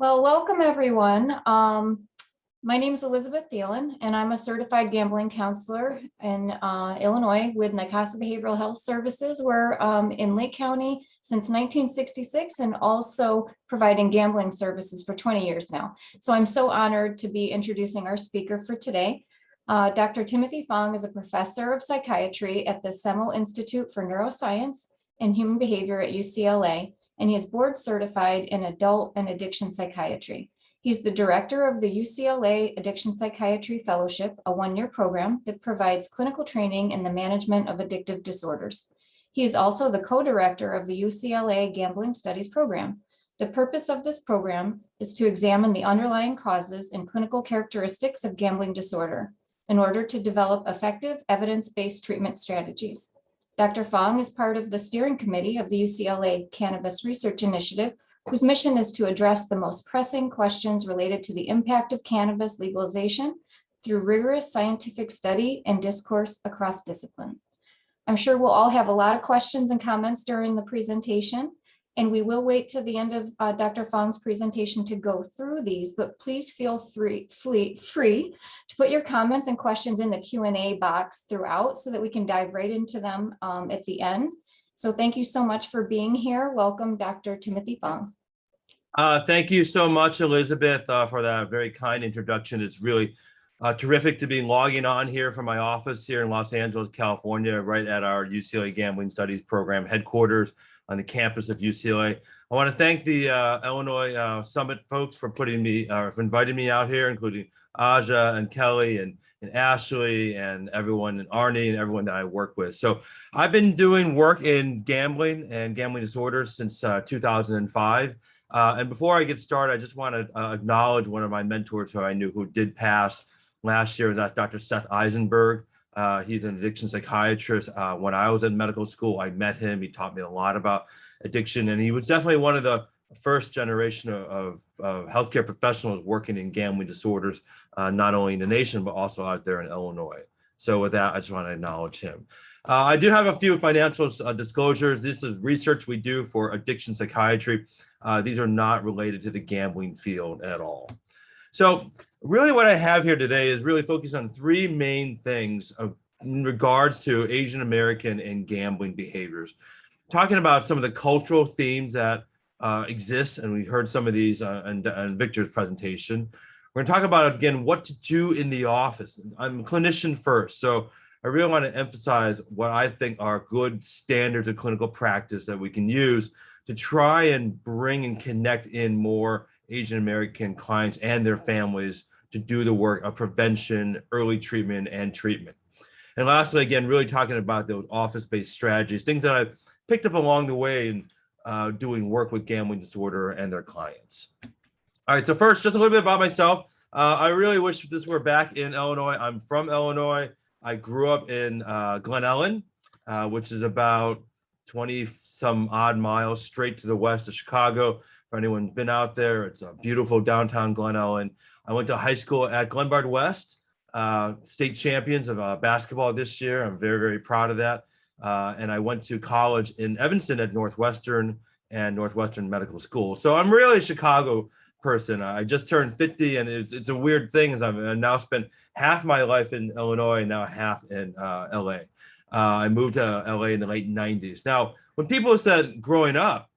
Well, welcome everyone. My name is Elizabeth Thielen, and I'm a certified gambling counselor in Illinois with NICASA Behavioral Health Services. We're in Lake County since 1966 and also providing gambling services for 20 years now. So I'm so honored to be introducing our speaker for today. Dr. Timothy Fong is a professor of psychiatry at the Semel Institute for Neuroscience and Human Behavior at UCLA, and he is board certified in adult and addiction psychiatry. He's the director of the UCLA Addiction Psychiatry Fellowship, a one-year program that provides clinical training in the management of addictive disorders. He is also the co-director of the UCLA Gambling Studies program. The purpose of this program is to examine the underlying causes and clinical characteristics of gambling disorder in order to develop effective evidence-based treatment strategies. Dr. Fong is part of the steering committee of the UCLA Cannabis Research Initiative, whose mission is to address the most pressing questions related to the impact of cannabis legalization through rigorous scientific study and discourse across disciplines. I'm sure we'll all have a lot of questions and comments during the presentation, and we will wait till the end of Dr. Fong's presentation to go through these, but please feel free to put your comments and questions in the Q&A box throughout so that we can dive right into them at the end. So thank you so much for being here. Welcome, Dr. Timothy Fong. Thank you so much, Elizabeth, for that very kind introduction. It's really terrific to be logging on here from my office here in Los Angeles, California, right at our UCLA Gambling Studies program headquarters on the campus of UCLA. I want to thank the Illinois Summit folks for inviting me out here, including Aja and Kelly and Ashley and everyone, and Arnie and everyone that I work with. So I've been doing work in gambling and gambling disorders since 2005. And before I get started, I just want to acknowledge one of my mentors who I knew who did pass last year. That's Dr. Seth Eisenberg. He's an addiction psychiatrist. When I was in medical school, I met him. He taught me a lot about addiction, and he was definitely one of the first generation of healthcare professionals working in gambling disorders, not only in the nation, but also out there in Illinois. So with that, I just want to acknowledge him. I do have a few financial disclosures. This is research we do for addiction psychiatry. These are not related to the gambling field at all. So really what I have here today is really focused on three main things in regards to Asian American and gambling behaviors. Talking about some of the cultural themes that exist, and we heard some of these in Victor's presentation. We're gonna talk about, again, what to do in the office. I'm a clinician first, so I really want to emphasize what I think are good standards of clinical practice that we can use to try and bring and connect in more Asian American clients and their families to do the work of prevention, early treatment, and treatment. And lastly, again, really talking about those office-based strategies, things that I've picked up along the way in doing work with gambling disorder and their clients. All right, so first, just a little bit about myself. I really wish this were back in Illinois. I'm from Illinois. I grew up in Glen Ellen, which is about 20 some odd miles straight to the west of Chicago. For anyone who's been out there, it's a beautiful downtown Glen Ellen. I went to high school at Glenbard West, state champions of basketball this year. I'm very, very proud of that. And I went to college in Evanston at Northwestern and Northwestern Medical School. So I'm really a Chicago person. I just turned 50, and it's a weird thing, as I've now spent half my life in Illinois and now half in LA. I moved to LA in the late 90s. Now, when people said growing up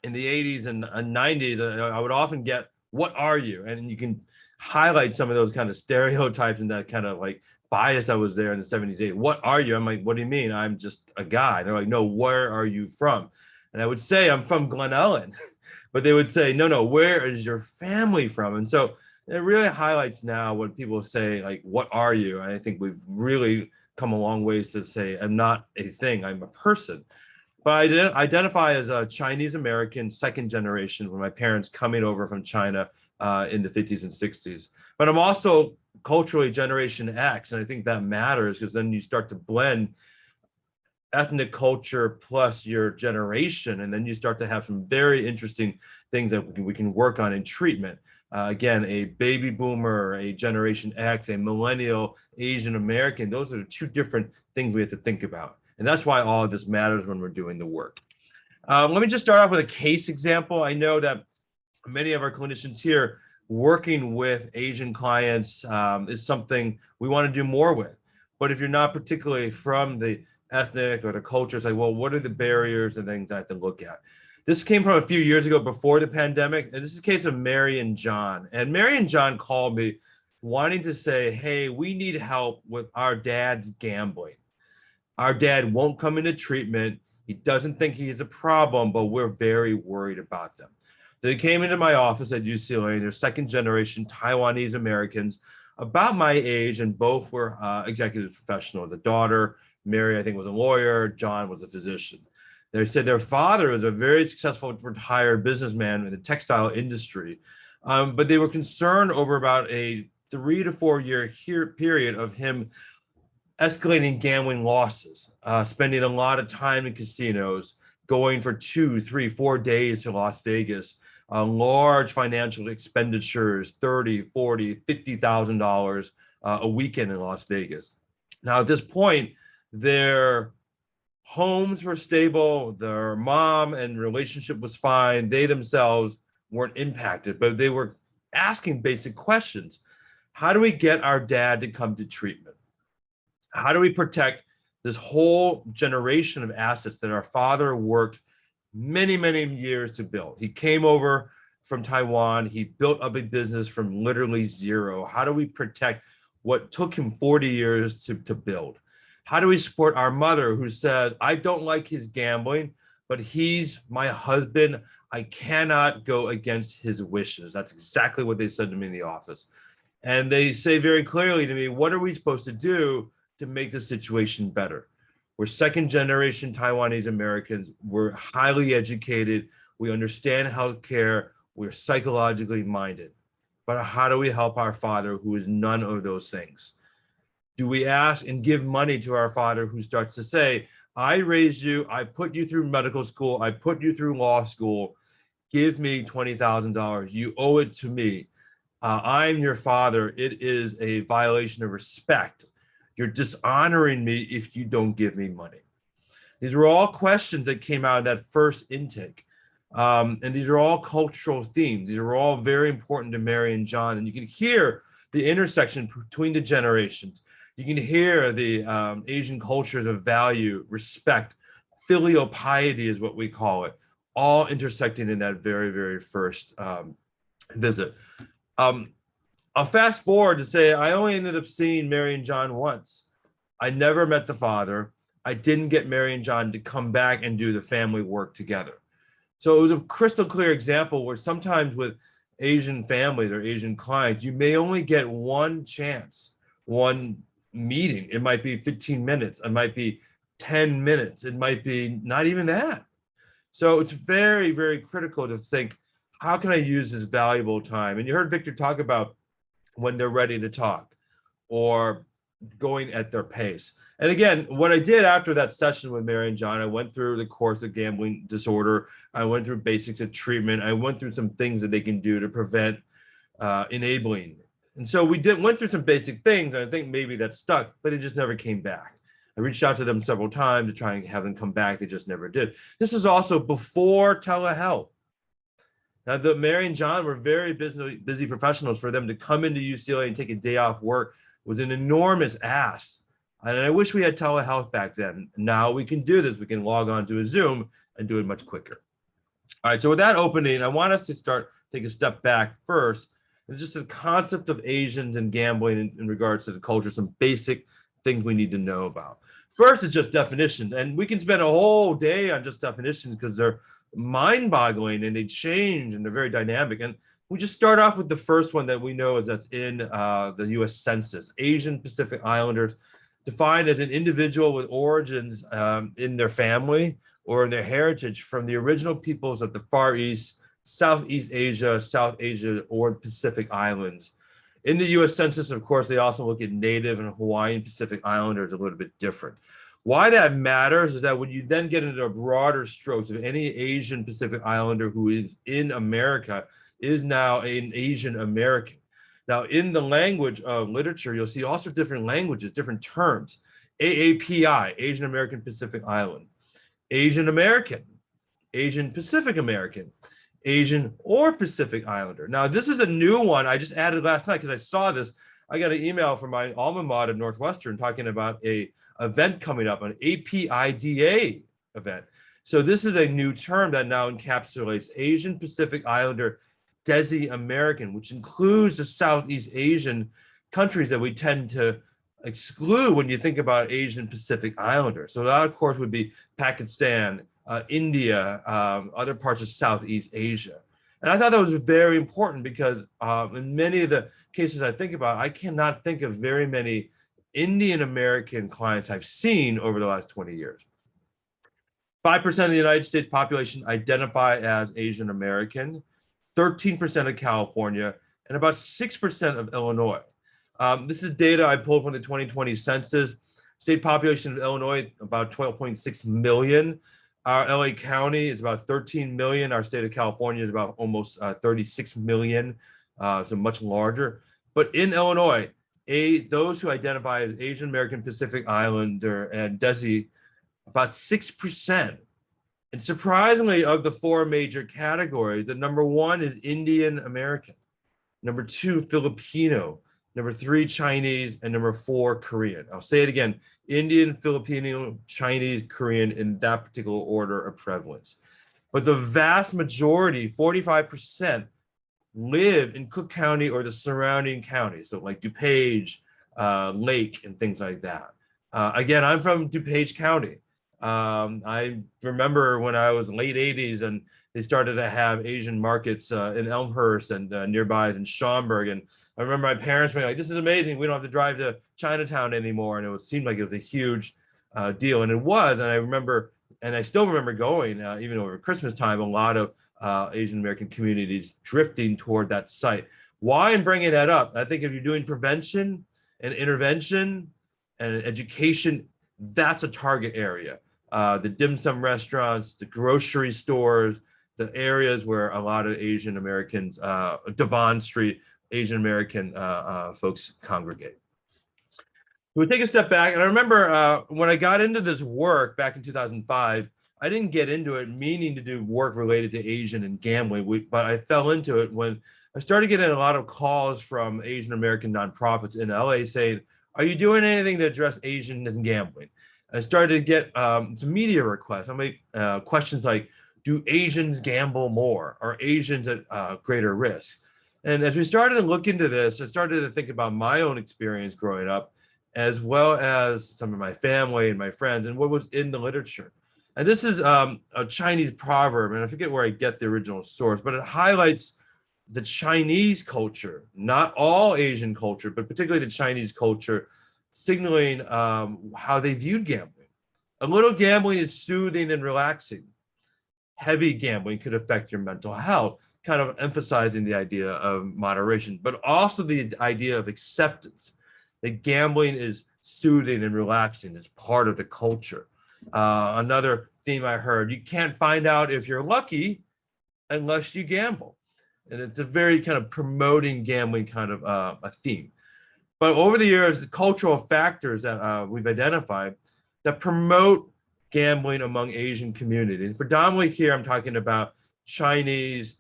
in the 80s and 90s, I would often get, "What are you?" And you can highlight some of those kind of stereotypes and that kind of like bias that was there in the 70s, 80s. "What are you?" I'm like, "What do you mean? I'm just a guy." They're like, "No, where are you from?" And I would say, "I'm from Glen Ellen." But they would say, no, where is your family from? And so it really highlights now when people say, like, "What are you?" And I think we've really come a long ways to say, I'm not a thing, I'm a person. But I identify as a Chinese American, second generation, with my parents coming over from China in the 50s and 60s. But I'm also culturally Generation X, and I think that matters because then you start to blend ethnic culture plus your generation, and then you start to have some very interesting things that we can work on in treatment. Again, a baby boomer, a Generation X, a millennial Asian American, those are the two different things we have to think about. And that's why all of this matters when we're doing the work. Let me just start off with a case example. I know that many of our clinicians here working with Asian clients is something we want to do more with. But if you're not particularly from the ethnic or the culture, it's like, well, what are the barriers and things I have to look at? This came from a few years ago before the pandemic. And this is the case of Mary and John. And Mary and John called me wanting to say, hey, we need help with our dad's gambling. Our dad won't come into treatment. He doesn't think he has a problem, but we're very worried about them. They came into my office at UCLA. They're second generation Taiwanese Americans about my age, and both were executive professional. The daughter, Mary, I think, was a lawyer. John was a physician. They said their father was a very successful retired businessman in the textile industry, but they were concerned over about a 3 to 4 year period of him escalating gambling losses, spending a lot of time in casinos, going for 2, 3, 4 days to Las Vegas, large financial expenditures, $30, $40, $50,000 a weekend in Las Vegas. Now, at this point, their homes were stable, their mom and relationship was fine. They themselves weren't impacted, but they were asking basic questions. How do we get our dad to come to treatment? How do we protect this whole generation of assets that our father worked many, many years to build? He came over from Taiwan. He built up a business from literally zero. How do we protect what took him 40 years to build? How do we support our mother who said, I don't like his gambling, but he's my husband. I cannot go against his wishes. That's exactly what they said to me in the office. And they say very clearly to me, what are we supposed to do to make the situation better? We're second generation Taiwanese Americans. We're highly educated. We understand healthcare. We're psychologically minded. But how do we help our father who is none of those things? Do we ask and give money to our father who starts to say, I raised you, I put you through medical school, I put you through law school, give me $20,000, you owe it to me. I'm your father. It is a violation of respect. You're dishonoring me if you don't give me money. These were all questions that came out of that first intake. And these are all cultural themes. These are all very important to Mary and John. And you can hear the intersection between the generations. You can hear the Asian cultures of value, respect, filial piety is what we call it, all intersecting in that very, very first visit. I'll fast forward to say I only ended up seeing Mary and John once. I never met the father. I didn't get Mary and John to come back and do the family work together. So it was a crystal clear example where sometimes with Asian families or Asian clients, you may only get one chance, one meeting. It might be 15 minutes. It might be 10 minutes. It might be not even that. So it's very, very critical to think, how can I use this valuable time? And you heard Victor talk about when they're ready to talk or going at their pace. And again, what I did after that session with Mary and John, I went through the course of gambling disorder. I went through basics of treatment. I went through some things that they can do to prevent enabling. And so we went through some basic things. And I think maybe that stuck, but it just never came back. I reached out to them several times to try and have them come back. They just never did. This is also before telehealth. Now, the Mary and John were very busy professionals. For them to come into UCLA and take a day off work was an enormous ask. And I wish we had telehealth back then. Now we can do this. We can log on to a Zoom and do it much quicker. All right, so with that opening, I want us to take a step back first. And just the concept of Asians and gambling in regards to the culture, some basic things we need to know about. First is just definitions. And we can spend a whole day on just definitions because they're mind-boggling and they change and they're very dynamic. And we just start off with the first one that we know is that's in the US Census. Asian Pacific Islanders defined as an individual with origins in their family or in their heritage from the original peoples of the Far East, Southeast Asia, South Asia, or Pacific Islands. In the US Census, of course, they also look at Native and Hawaiian Pacific Islanders a little bit different. Why that matters is that when you then get into broader strokes of any Asian Pacific Islander who is in America is now an Asian American. Now, in the language of literature, you'll see also different languages, different terms. AAPI, Asian American Pacific Island. Asian American, Asian Pacific American. Asian, or Pacific Islander. Now, this is a new one I just added last night because I saw this. I got an email from my alma mater, Northwestern, talking about a event coming up, an APIDA event. So this is a new term that now encapsulates Asian Pacific Islander Desi American, which includes the Southeast Asian countries that we tend to exclude when you think about Asian Pacific Islander. So that, of course, would be Pakistan, India, other parts of Southeast Asia. And I thought that was very important because in many of the cases I think about, I cannot think of very many Indian American clients I've seen over the last 20 years. 5% of the United States population identify as Asian American, 13% of California, and about 6% of Illinois. This is data I pulled from the 2020 census. State population of Illinois, about 12.6 million. Our LA County is about 13 million. Our state of California is about almost 36 million, so much larger. But in Illinois, those who identify as Asian American, Pacific Islander, and Desi, about 6%. And surprisingly, of the four major categories, the number one is Indian American, number two, Filipino, number three, Chinese, and number four, Korean. I'll say it again, Indian, Filipino, Chinese, Korean, in that particular order of prevalence. But the vast majority, 45%, live in Cook County or the surrounding counties. So like DuPage, Lake, and things like that. Again, I'm from DuPage County. I remember when I was late 80s and they started to have Asian markets in Elmhurst and nearby in Schaumburg. And I remember my parents being like, this is amazing. We don't have to drive to Chinatown anymore. And it seemed like it was a huge deal. And it was. And I remember, and I still remember going, even over Christmas time, a lot of Asian American communities drifting toward that site. Why I'm bringing that up? I think if you're doing prevention and intervention and education, that's a target area. The dim sum restaurants, the grocery stores, the areas where a lot of Asian Americans, Devon Street, Asian American folks congregate. We take a step back, and I remember when I got into this work back in 2005, I didn't get into it meaning to do work related to Asian and gambling, but I fell into it when I started getting a lot of calls from Asian American nonprofits in LA saying, are you doing anything to address Asian and gambling? I started to get some media requests. I made questions like, do Asians gamble more? Are Asians at greater risk? And as we started to look into this, I started to think about my own experience growing up, as well as some of my family and my friends and what was in the literature. And this is a Chinese proverb, and I forget where I get the original source, but it highlights the Chinese culture, not all Asian culture, but particularly the Chinese culture, signaling how they viewed gambling. A little gambling is soothing and relaxing. Heavy gambling could affect your mental health, kind of emphasizing the idea of moderation, but also the idea of acceptance, that gambling is soothing and relaxing, it's part of the culture. Another theme I heard, you can't find out if you're lucky unless you gamble. And it's a very kind of promoting gambling kind of a theme. But over the years, the cultural factors that we've identified that promote gambling among Asian communities. Predominantly here, I'm talking about Chinese,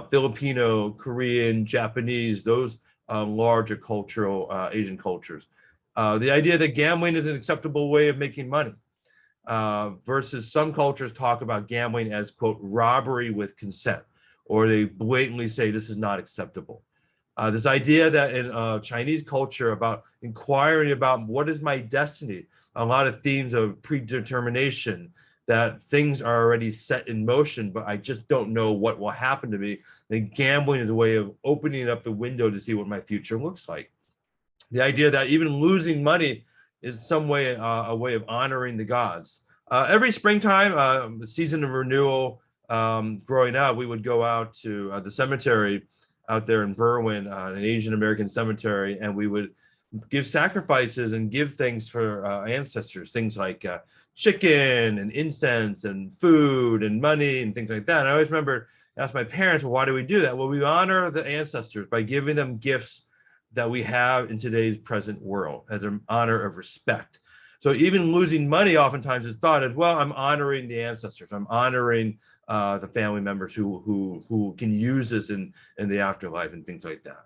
Filipino, Korean, Japanese, those larger cultural Asian cultures. The idea that gambling is an acceptable way of making money versus some cultures talk about gambling as, quote, robbery with consent, or they blatantly say this is not acceptable. This idea that in Chinese culture about inquiring about what is my destiny, a lot of themes of predetermination, that things are already set in motion, but I just don't know what will happen to me. Then gambling is a way of opening up the window to see what my future looks like. The idea that even losing money is some way a way of honoring the gods. Every springtime, the season of renewal, growing up, we would go out to the cemetery out there in Berwyn, an Asian American cemetery, and we would give sacrifices and give things for ancestors, things like chicken and incense and food and money and things like that. And I always remember asked my parents, well, why do we do that? Well, we honor the ancestors by giving them gifts that we have in today's present world as an honor of respect. So even losing money oftentimes is thought as, well, I'm honoring the ancestors. I'm honoring the family members who can use this in the afterlife and things like that.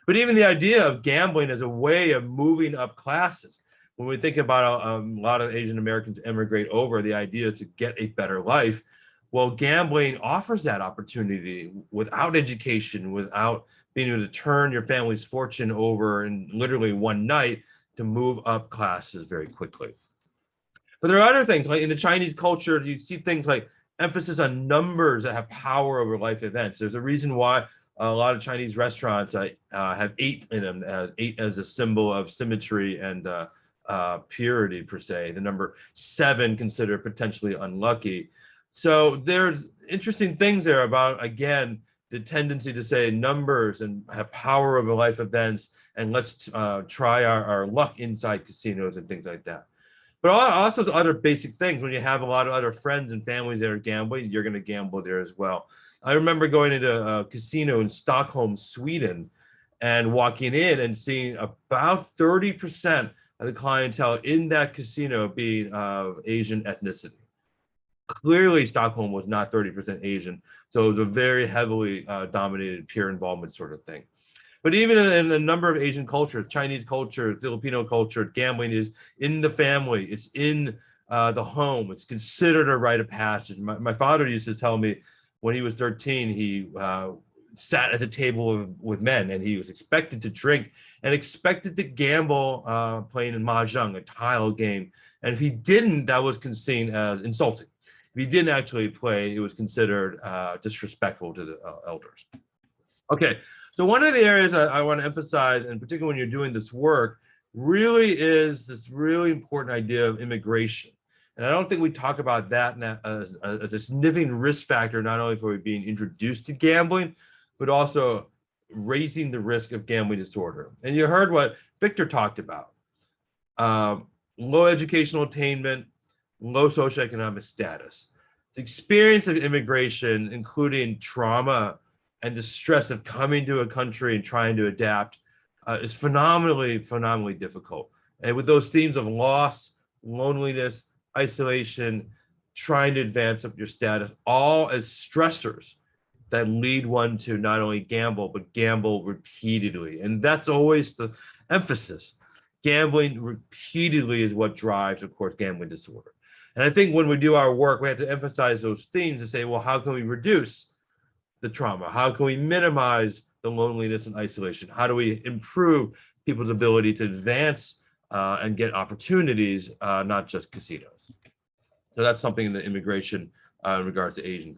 But even the idea of gambling as a way of moving up classes. When we think about a lot of Asian Americans immigrate over, the idea to get a better life, well, gambling offers that opportunity without education, without being able to turn your family's fortune over in literally one night to move up classes very quickly. But there are other things, like in the Chinese culture, you see things like emphasis on numbers that have power over life events. There's a reason why a lot of Chinese restaurants have 8 in them, 8 as a symbol of symmetry and purity per se. The number 7 considered potentially unlucky. So there's interesting things there about, again, the tendency to say numbers and have power over life events, and let's try our luck inside casinos and things like that. But also other basic things. When you have a lot of other friends and families that are gambling, you're going to gamble there as well. I remember going into a casino in Stockholm, Sweden, and walking in and seeing about 30% of the clientele in that casino being of Asian ethnicity. Clearly, Stockholm was not 30% Asian, so it was a very heavily dominated peer involvement sort of thing. But even in a number of Asian cultures, Chinese culture, Filipino culture, gambling is in the family. It's in the home. It's considered a rite of passage. My father used to tell me when he was 13, he sat at the table with men, and he was expected to drink and expected to gamble playing in mahjong, a tile game. And if he didn't, that was seen as insulting. If he didn't actually play, it was considered disrespectful to the elders. Okay, so one of the areas I want to emphasize, and particularly when you're doing this work, really is this really important idea of immigration. And I don't think we talk about that as a significant risk factor, not only for being introduced to gambling, but also raising the risk of gambling disorder. And you heard what Victor talked about. Low educational attainment, low socioeconomic status. The experience of immigration, including trauma and the stress of coming to a country and trying to adapt, is phenomenally difficult. And with those themes of loss, loneliness, isolation, trying to advance up your status, all as stressors that lead one to not only gamble, but gamble repeatedly. And that's always the emphasis. Gambling repeatedly is what drives, of course, gambling disorder. And I think when we do our work, we have to emphasize those themes and say, well, how can we reduce the trauma? How can we minimize the loneliness and isolation? How do we improve people's ability to advance and get opportunities, not just casinos? So that's something in the immigration in regards to Asian.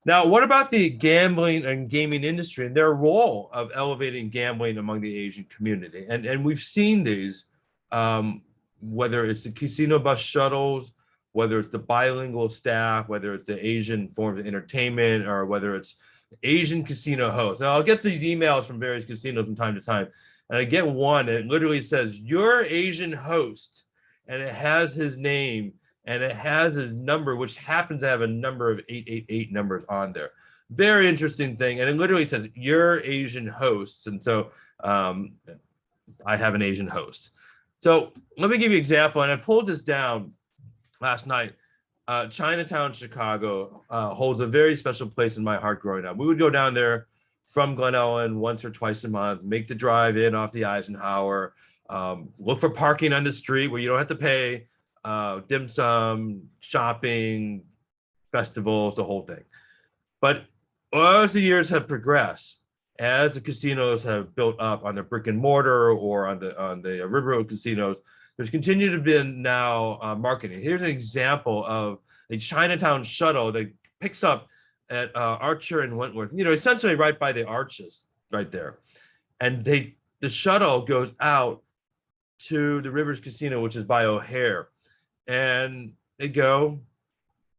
Now, what about the gambling and gaming industry and their role of elevating gambling among the Asian community? And we've seen these, whether it's the casino bus shuttles, whether it's the bilingual staff, whether it's the Asian forms of entertainment, or whether it's Asian casino hosts. Now, I'll get these emails from various casinos from time to time, and I get one, and it literally says, "Your Asian host," and it has his name, and it has his number, which happens to have a number of 888 numbers on there. Very interesting thing, and it literally says, "Your Asian hosts," and so I have an Asian host. So let me give you an example, and I pulled this down last night. Chinatown, Chicago holds a very special place in my heart growing up. We would go down there from Glen Ellen once or twice a month, make the drive in off the Eisenhower, look for parking on the street where you don't have to pay, dim sum, shopping, festivals, the whole thing. But as the years have progressed, as the casinos have built up on the brick and mortar or on the River Road casinos, there's continued to be now marketing. Here's an example of a Chinatown shuttle that picks up at Archer and Wentworth, essentially right by the arches right there. And the shuttle goes out to the Rivers Casino, which is by O'Hare. And they go,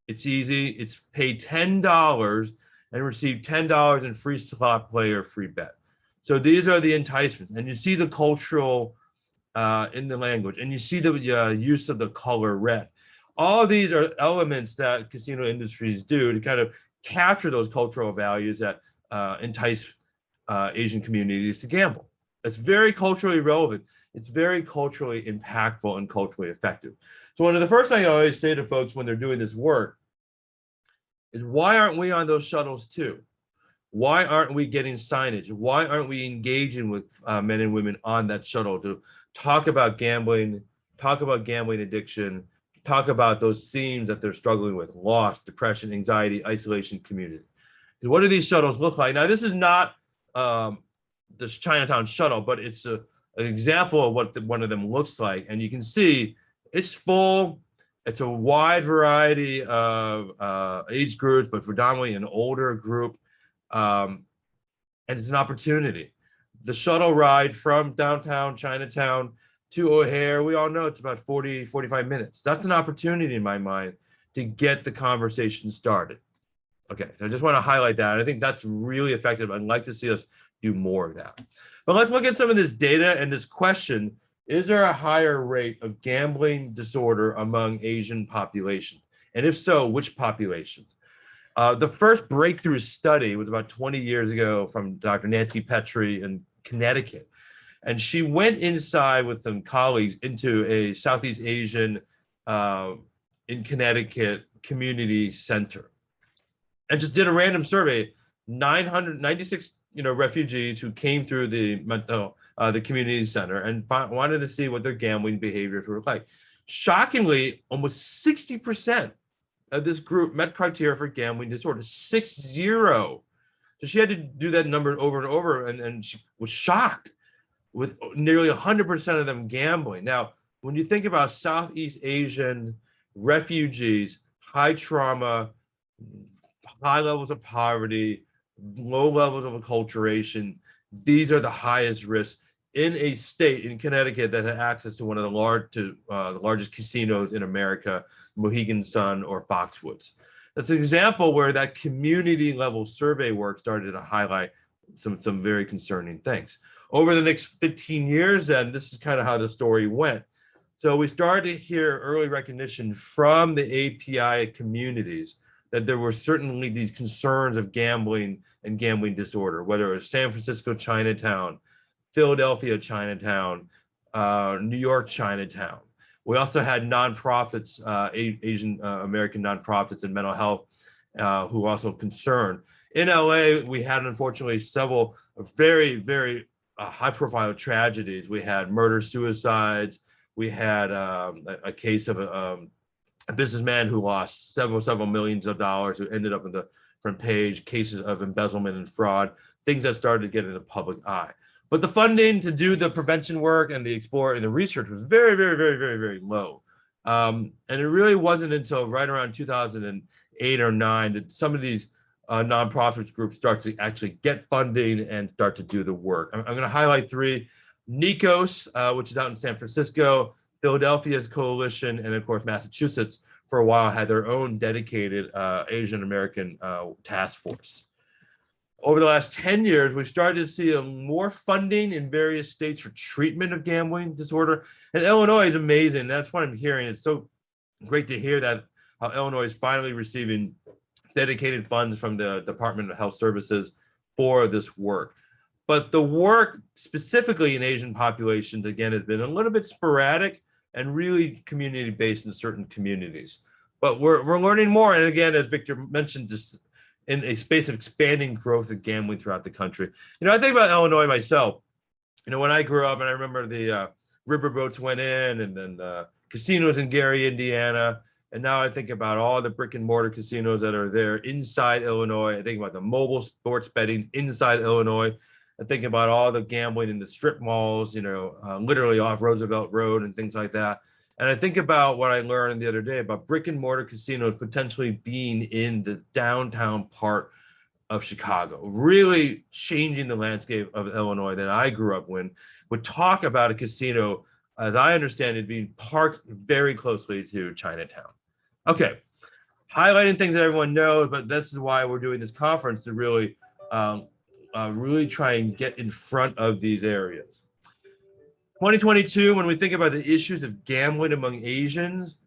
it's easy, it's pay $10 and receive $10 in free slot play or free bet. So these are the enticements. And you see the cultural in the language, and you see the use of the color red. All of these are elements that casino industries do to kind of capture those cultural values that entice Asian communities to gamble. It's very culturally relevant. It's very culturally impactful and culturally effective. So one of the first things I always say to folks when they're doing this work is, why aren't we on those shuttles too? Why aren't we getting signage? Why aren't we engaging with men and women on that shuttle to talk about gambling addiction, talk about those themes that they're struggling with: loss, depression, anxiety, isolation, community. And what do these shuttles look like? Now, this is not this Chinatown shuttle, but it's an example of what one of them looks like. And you can see it's full. It's a wide variety of age groups, but predominantly an older group. And it's an opportunity. The shuttle ride from downtown Chinatown to O'Hare, we all know it's about 40, 45 minutes. That's an opportunity in my mind to get the conversation started. Okay, so I just want to highlight that. I think that's really effective. I'd like to see us do more of that. But let's look at some of this data and this question: is there a higher rate of gambling disorder among Asian populations? And if so, which populations? The first breakthrough study was about 20 years ago from Dr. Nancy Petrie in Connecticut. And she went inside with some colleagues into a Southeast Asian in Connecticut community center and just did a random survey. 996 refugees who came through the community center and wanted to see what their gambling behaviors were like. Shockingly, almost 60% of this group met criteria for gambling disorder. 60. So she had to do that number over and over, and she was shocked with nearly 100% of them gambling. Now, when you think about Southeast Asian refugees, high trauma, high levels of poverty, low levels of acculturation, these are the highest risks in a state in Connecticut that had access to one of the largest casinos in America, Mohegan Sun or Foxwoods. That's an example where that community level survey work started to highlight some very concerning things. Over the next 15 years, then, this is kind of how the story went. So we started to hear early recognition from the API communities that there were certainly these concerns of gambling and gambling disorder, whether it was San Francisco Chinatown, Philadelphia Chinatown, New York Chinatown. We also had nonprofits, Asian American nonprofits in mental health, who were also concerned. In LA, we had, unfortunately, several very, very high-profile tragedies. We had murder-suicides. We had a case of a businessman who lost several millions of dollars, who ended up in the front page, cases of embezzlement and fraud, things that started to get in the public eye. But the funding to do the prevention work and the explore and the research was very, very, very, very, very low. And it really wasn't until right around 2008 or 9 that some of these nonprofits groups start to actually get funding and start to do the work. I'm going to highlight three: NICOS, which is out in San Francisco, Philadelphia's coalition, and of course, Massachusetts for a while had their own dedicated Asian American task force. Over the last 10 years, we've started to see more funding in various states for treatment of gambling disorder. And Illinois is amazing. That's what I'm hearing. It's so great to hear that how Illinois is finally receiving dedicated funds from the Department of Health Services for this work. But the work specifically in Asian populations, again, has been a little bit sporadic and really community-based in certain communities. But we're learning more. And again, as Victor mentioned, just in a space of expanding growth of gambling throughout the country. I think about Illinois myself. When I grew up, and I remember the riverboats went in, and then the casinos in Gary, Indiana. And now I think about all the brick and mortar casinos that are there inside Illinois. I think about the mobile sports betting inside Illinois. I think about all the gambling in the strip malls, literally off Roosevelt Road and things like that. And I think about what I learned the other day about brick and mortar casinos potentially being in the downtown part of Chicago, really changing the landscape of Illinois that I grew up in. Would talk about a casino, as I understand it, being parked very closely to Chinatown. Okay, highlighting things that everyone knows, but this is why we're doing this conference, to really, really try and get in front of these areas. 2022, when we think about the issues of gambling among Asians,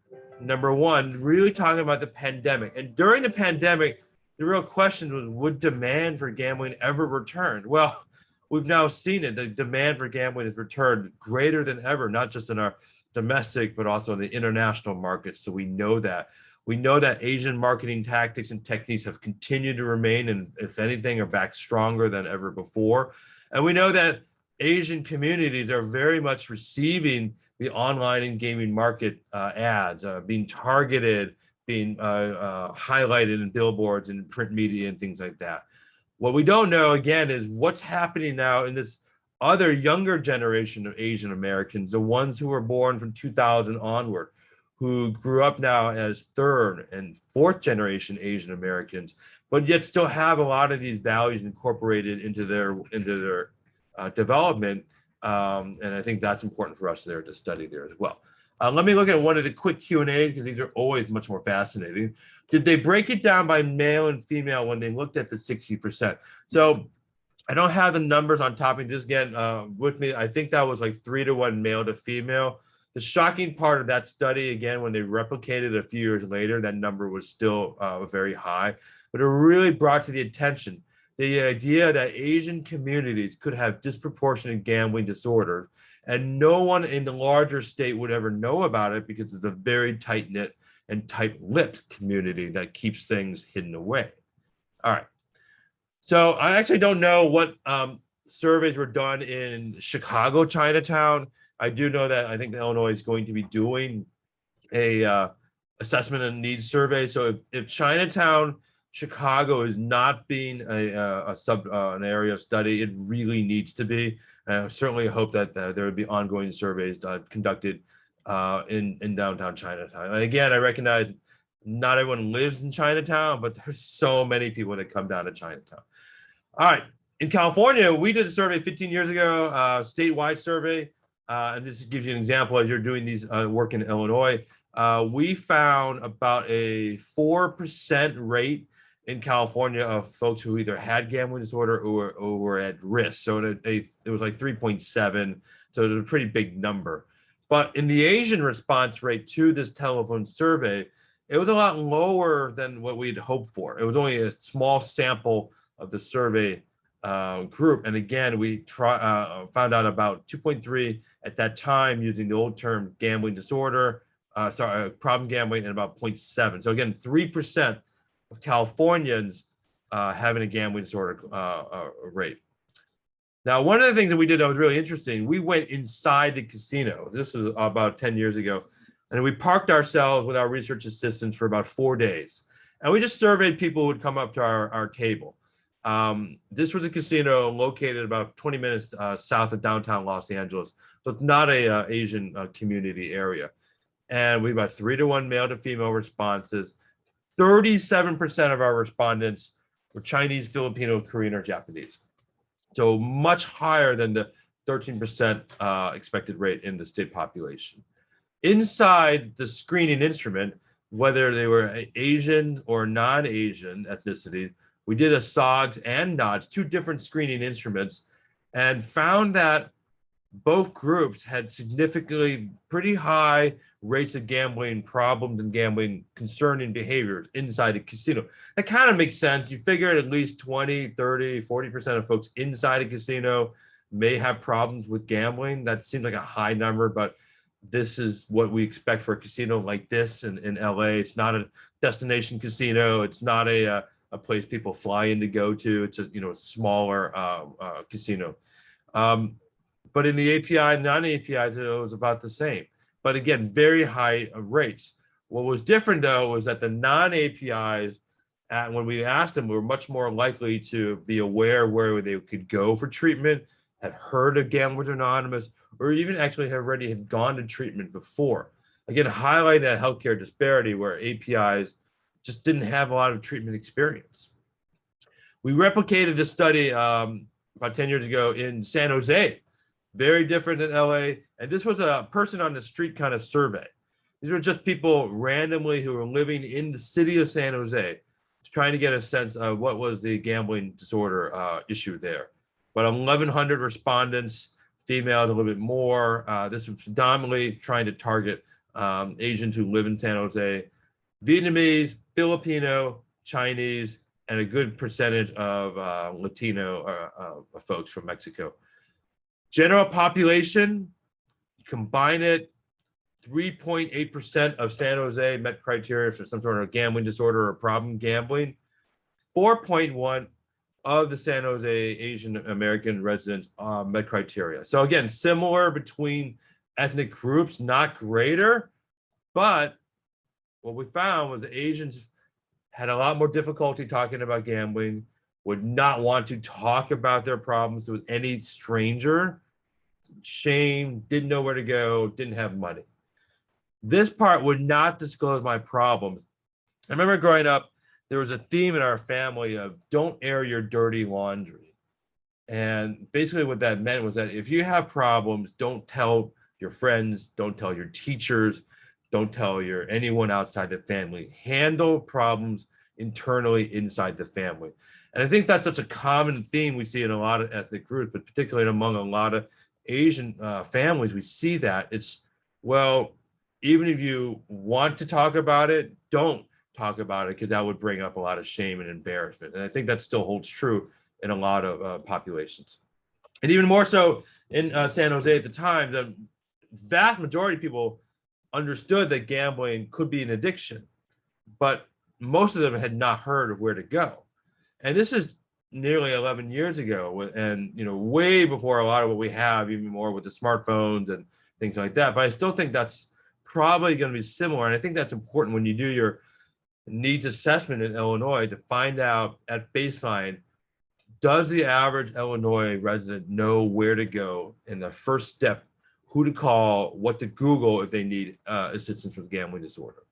number one, really talking about the pandemic. And during the pandemic, the real question was, would demand for gambling ever return? Well, we've now seen it. The demand for gambling has returned greater than ever, not just in our domestic, but also in the international markets. So we know that. We know that Asian marketing tactics and techniques have continued to remain, and if anything, are back stronger than ever before. And we know that Asian communities are very much receiving the online and gaming market ads, being targeted, being highlighted in billboards and print media and things like that. What we don't know, again, is what's happening now in this other younger generation of Asian Americans, the ones who were born from 2000 onward, who grew up now as third and fourth generation Asian Americans, but yet still have a lot of these values incorporated into their development. And I think that's important for us there to study there as well. Let me look at one of the quick Q&As, because these are always much more fascinating. Did they break it down by male and female when they looked at the 60%? So I don't have the numbers on top of this again with me. I think that was like 3-to-1 male to female. The shocking part of that study, again, when they replicated a few years later, that number was still very high. But it really brought to the attention the idea that Asian communities could have disproportionate gambling disorders, and no one in the larger state would ever know about it because it's a very tight-knit and tight-lipped community that keeps things hidden away. All right. So I actually don't know what surveys were done in Chicago, Chinatown. I do know that I think Illinois is going to be doing a assessment and needs survey. So if Chinatown, Chicago is not being an area of study, it really needs to be. And I certainly hope that there would be ongoing surveys conducted in downtown Chinatown. And again, I recognize not everyone lives in Chinatown, but there's so many people that come down to Chinatown. All right, in California, we did a survey 15 years ago, statewide survey. And this gives you an example as you're doing these work in Illinois. We found about a 4% rate in California of folks who either had gambling disorder or were at risk. So it was like 3.7, so it was a pretty big number. But in the Asian response rate to this telephone survey, it was a lot lower than what we'd hoped for. It was only a small sample of the survey group. And again, we found out about 2.3 at that time using the old term gambling disorder, problem gambling, and about 0.7. So again, 3% of Californians having a gambling disorder rate. Now, one of the things that we did that was really interesting, we went inside the casino. This was about 10 years ago. And we parked ourselves with our research assistants for about 4 days. And we just surveyed people who would come up to our table. This was a casino located about 20 minutes south of downtown Los Angeles. So it's not a Asian community area. And we got 3-to-1 male to female responses. 37% of our respondents were Chinese, Filipino, Korean, or Japanese. So much higher than the 13% expected rate in the state population. Inside the screening instrument, whether they were Asian or non-Asian ethnicity, we did a SOGS and NODS, 2 different screening instruments, and found that both groups had significantly pretty high rates of gambling problems and gambling concerning behaviors inside the casino. That kind of makes sense. You figure at least 20, 30, 40% of folks inside a casino may have problems with gambling. That seems like a high number, but this is what we expect for a casino like this in LA. It's not a destination casino. It's not a place people fly in to go to. It's a smaller casino. But in the API, non-APIs, it was about the same. But again, very high rates. What was different though was that the non-APIs, when we asked them, were much more likely to be aware where they could go for treatment, had heard of Gamblers Anonymous, or even actually already had gone to treatment before. Again, highlighting that healthcare disparity where APIs just didn't have a lot of treatment experience. We replicated this study about 10 years ago in San Jose, very different than LA. And this was a person on the street kind of survey. These were just people randomly who were living in the city of San Jose, trying to get a sense of what was the gambling disorder issue there. But 1,100 respondents, females a little bit more. This was predominantly trying to target Asians who live in San Jose, Vietnamese, Filipino, Chinese, and a good percentage of Latino folks from Mexico. General population, combine it, 3.8% of San Jose met criteria for some sort of gambling disorder or problem gambling. 4.1 of the San Jose Asian American residents met criteria. So again, similar between ethnic groups, not greater, but what we found was the Asians had a lot more difficulty talking about gambling, would not want to talk about their problems with any stranger, shame, didn't know where to go, didn't have money. This part would not disclose my problems. I remember growing up, there was a theme in our family of don't air your dirty laundry. And basically what that meant was that if you have problems, don't tell your friends, don't tell your teachers, don't tell anyone outside the family. Handle problems internally inside the family. And I think that's such a common theme we see in a lot of ethnic groups, but particularly among a lot of Asian families, we see that. It's, well, even if you want to talk about it, don't talk about it, because that would bring up a lot of shame and embarrassment. And I think that still holds true in a lot of populations. And even more so in San Jose at the time, the vast majority of people understood that gambling could be an addiction, but most of them had not heard of where to go. And this is nearly 11 years ago, and way before a lot of what we have, even more with the smartphones and things like that. But I still think that's probably going to be similar. And I think that's important when you do your needs assessment in Illinois to find out at baseline, does the average Illinois resident know where to go in the first step, who to call, what to Google if they need assistance with gambling disorder.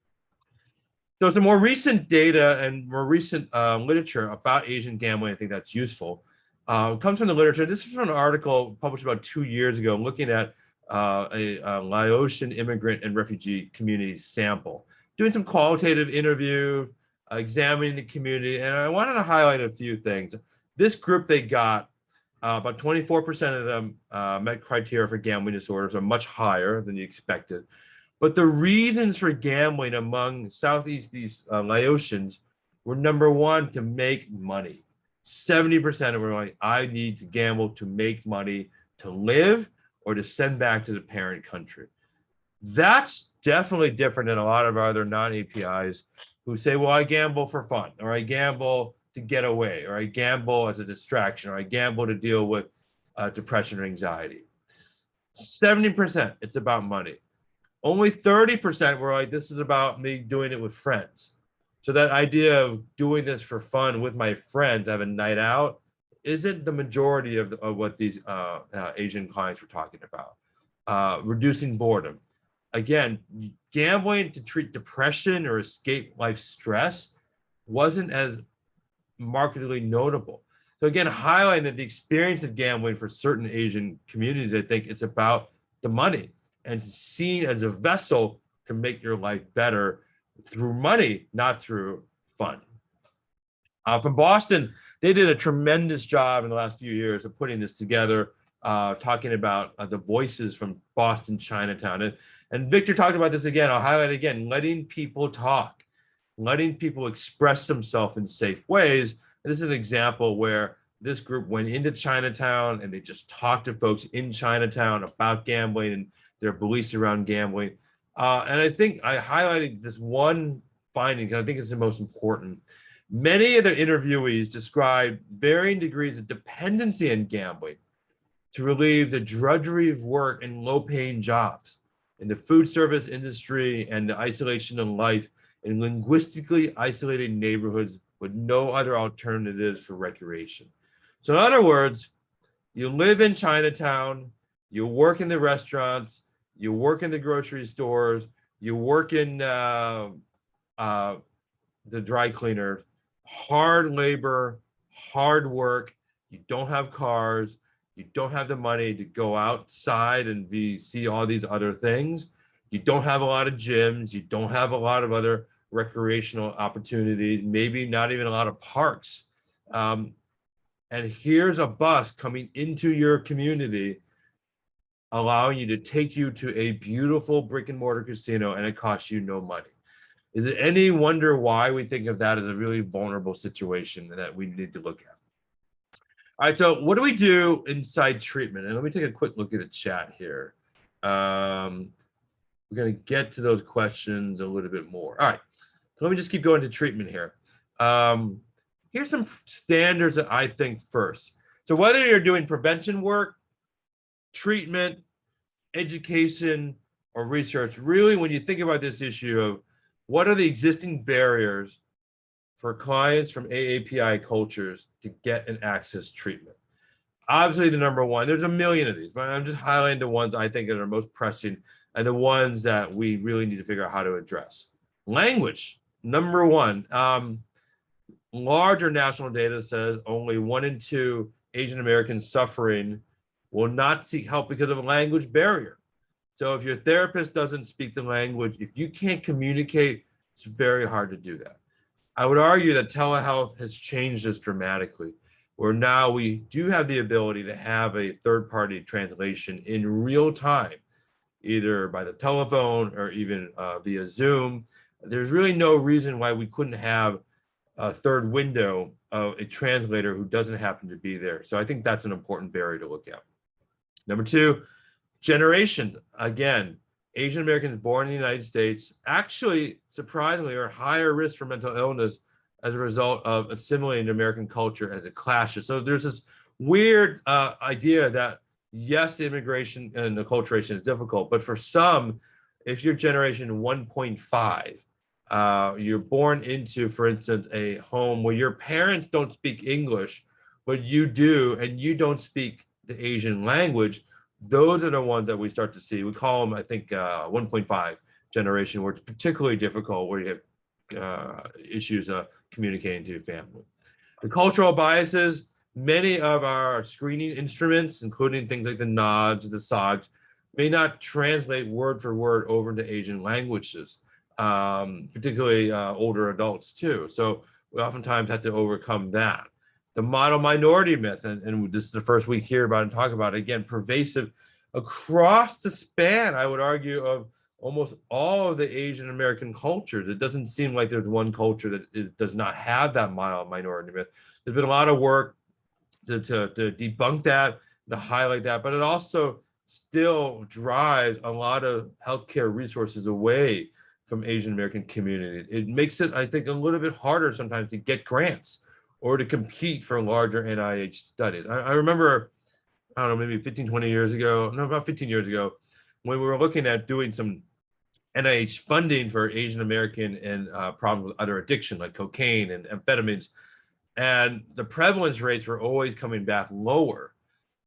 So some more recent data and more recent literature about Asian gambling, I think that's useful, comes from the literature. This is from an article published about 2 years ago looking at a Laotian immigrant and refugee community sample, doing some qualitative interview, examining the community. And I wanted to highlight a few things. This group, they got about 24% of them met criteria for gambling disorders, are much higher than you expected. But the reasons for gambling among Southeast Laotians were, number one, to make money. 70% were like, I need to gamble to make money to live or to send back to the parent country. That's definitely different than a lot of our other non-APIs who say, well, I gamble for fun, or I gamble to get away, or I gamble as a distraction, or I gamble to deal with depression or anxiety. 70%, it's about money. Only 30% were like, this is about me doing it with friends. So that idea of doing this for fun with my friends, have a night out, isn't the majority of what these Asian clients were talking about. Reducing boredom. Again, gambling to treat depression or escape life stress wasn't as markedly notable. So again, highlighting that the experience of gambling for certain Asian communities, I think it's about the money and seen as a vessel to make your life better through money, not through fun. From Boston, they did a tremendous job in the last few years of putting this together, talking about the voices from Boston Chinatown. And Victor talked about this again. I'll highlight it again, letting people talk, letting people express themselves in safe ways. And this is an example where this group went into Chinatown and they just talked to folks in Chinatown about gambling and their beliefs around gambling. And I think I highlighted this one finding because I think it's the most important. Many of the interviewees described varying degrees of dependency on gambling to relieve the drudgery of work in low-paying jobs in the food service industry and the isolation of life in linguistically isolated neighborhoods with no other alternatives for recreation. So in other words, you live in Chinatown, you work in the restaurants, you work in the grocery stores, you work in the dry cleaner, hard labor, hard work, you don't have cars, you don't have the money to go outside and see all these other things. You don't have a lot of gyms, you don't have a lot of other recreational opportunities, maybe not even a lot of parks. And here's a bus coming into your community, allowing you to take you to a beautiful brick and mortar casino, and it costs you no money. Is it any wonder why we think of that as a really vulnerable situation that we need to look at? All right, so what do we do inside treatment? And let me take a quick look at the chat here. We're going to get to those questions a little bit more. All right, so let me just keep going to treatment here. Here's some standards that I think first. So whether you're doing prevention work, treatment, education, or research, really when you think about this issue of what are the existing barriers for clients from AAPI cultures to get and access treatment. Obviously, the number one, there's a million of these, but I'm just highlighting the ones I think that are most pressing and the ones that we really need to figure out how to address. Language, number one. Larger national data says only 1 in 2 Asian Americans suffering will not seek help because of a language barrier. So if your therapist doesn't speak the language, if you can't communicate, it's very hard to do that. I would argue that telehealth has changed this dramatically, where now we do have the ability to have a third-party translation in real time, either by the telephone or even via Zoom. There's really no reason why we couldn't have a third window of a translator who doesn't happen to be there. So I think that's an important barrier to look at. Number two, generations. Again, Asian Americans born in the United States actually, surprisingly, are higher risk for mental illness as a result of assimilating to American culture as it clashes. So there's this weird idea that, yes, the immigration and the acculturation is difficult, but for some, if you're generation 1.5, you're born into, for instance, a home where your parents don't speak English, but you do, and you don't speak the Asian language, those are the ones that we start to see. We call them, I think, 1.5 generation, where it's particularly difficult, where you have issues communicating to your family. The cultural biases, many of our screening instruments, including things like the nods, the SOGs, may not translate word for word over into Asian languages, particularly older adults too. So we oftentimes have to overcome that. The model minority myth, and this is the first we hear about and talk about, again, pervasive across the span, I would argue, of almost all of the Asian American cultures. It doesn't seem like there's one culture that does not have that model minority myth. There's been a lot of work to debunk that, to highlight that, but it also still drives a lot of healthcare resources away from Asian American community. It makes it, I think, a little bit harder sometimes to get grants or to compete for larger NIH studies. I remember, I don't know, maybe 15, 20 years ago, no, about 15 years ago, when we were looking at doing some NIH funding for Asian American and problems with other addiction, like cocaine and amphetamines. And the prevalence rates were always coming back lower.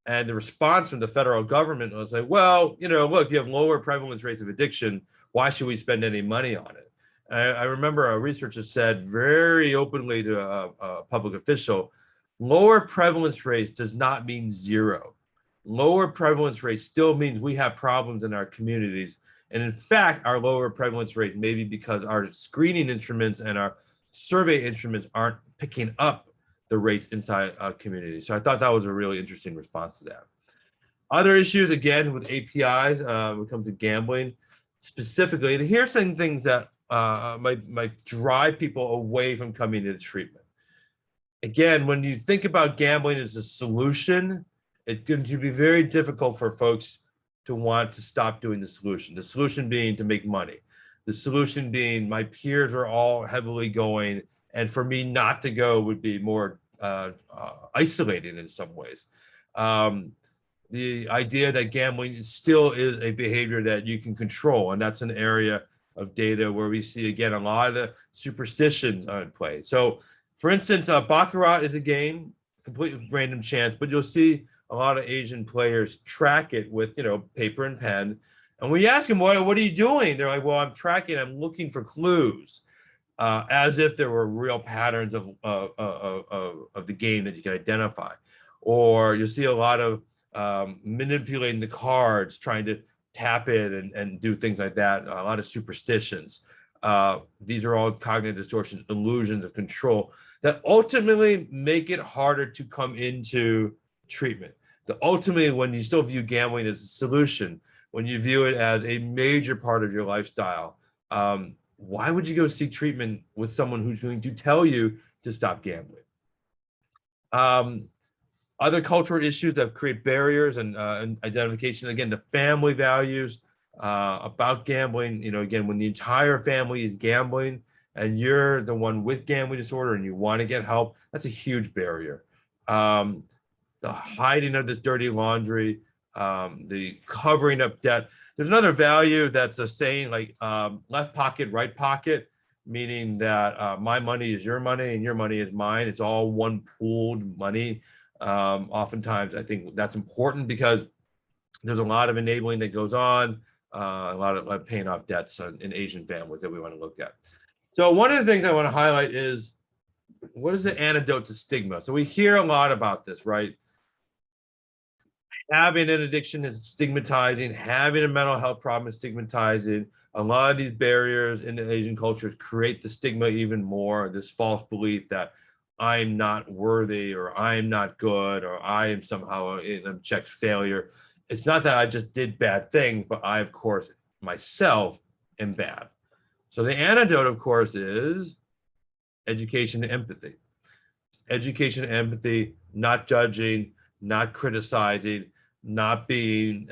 And the response from the federal government was like, well, you know, look, you have lower prevalence rates of addiction. Why should we spend any money on it? I remember a researcher said very openly to a public official, lower prevalence rates does not mean zero. Lower prevalence rates still means we have problems in our communities. And in fact, our lower prevalence rate may be because our screening instruments and our survey instruments aren't picking up the rates inside our community. So I thought that was a really interesting response to that. Other issues, again, with APIs, when it comes to gambling specifically, and here's some things that might drive people away from coming to treatment. Again, when you think about gambling as a solution, it's going to be very difficult for folks to want to stop doing the solution. The solution being to make money. The solution being my peers are all heavily going, and for me not to go would be more isolating in some ways. The idea that gambling still is a behavior that you can control, and that's an area of data where we see, again, a lot of the superstitions in play. So, for instance, Baccarat is a game, completely random chance, but you'll see a lot of Asian players track it with, you know, paper and pen. And when you ask them, what are you doing? They're like, well, I'm tracking, I'm looking for clues, as if there were real patterns of the game that you can identify. Or you'll see a lot of manipulating the cards, trying to tap it and do things like that. A lot of superstitions. These are all cognitive distortions, illusions of control that ultimately make it harder to come into treatment. Ultimately, when you still view gambling as a solution, when you view it as a major part of your lifestyle, why would you go seek treatment with someone who's going to tell you to stop gambling? Other cultural issues that create barriers and identification, again, the family values about gambling. Again, when the entire family is gambling and you're the one with gambling disorder and you want to get help, that's a huge barrier. The hiding of this dirty laundry, the covering up debt. There's another value that's a saying like left pocket, right pocket, meaning that my money is your money and your money is mine. It's all one pooled money. Oftentimes, I think that's important because there's a lot of enabling that goes on, a lot of paying off debts in Asian families that we want to look at. So one of the things I want to highlight is, what is the antidote to stigma? So we hear a lot about this, right? Having an addiction is stigmatizing, having a mental health problem is stigmatizing. A lot of these barriers in the Asian cultures create the stigma even more, this false belief that I'm not worthy or I'm not good or I am somehow an abject failure. It's not that I just did bad things, but I, of course, myself am bad. So the antidote, of course, is education and empathy. Education and empathy, not judging, not criticizing, not being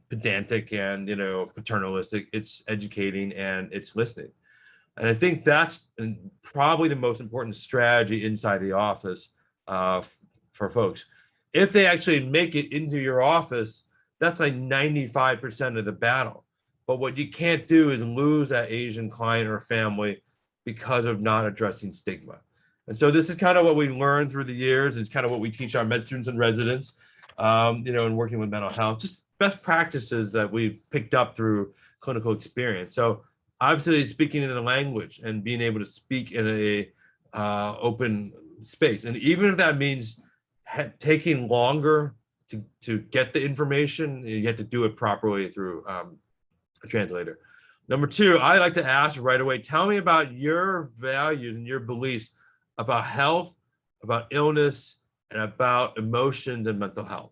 pedantic and paternalistic. It's educating and it's listening. And I think that's probably the most important strategy inside the office for folks. If they actually make it into your office, that's like 95% of the battle. But what you can't do is lose that Asian client or family because of not addressing stigma. And so this is kind of what we learned through the years. It's kind of what we teach our med students and residents, in working with mental health, just best practices that we've picked up through clinical experience. So obviously speaking in a language and being able to speak in a open space. And even if that means taking longer to get the information, you have to do it properly through a translator. Number two, I like to ask right away, tell me about your values and your beliefs about health, about illness, and about emotions and mental health.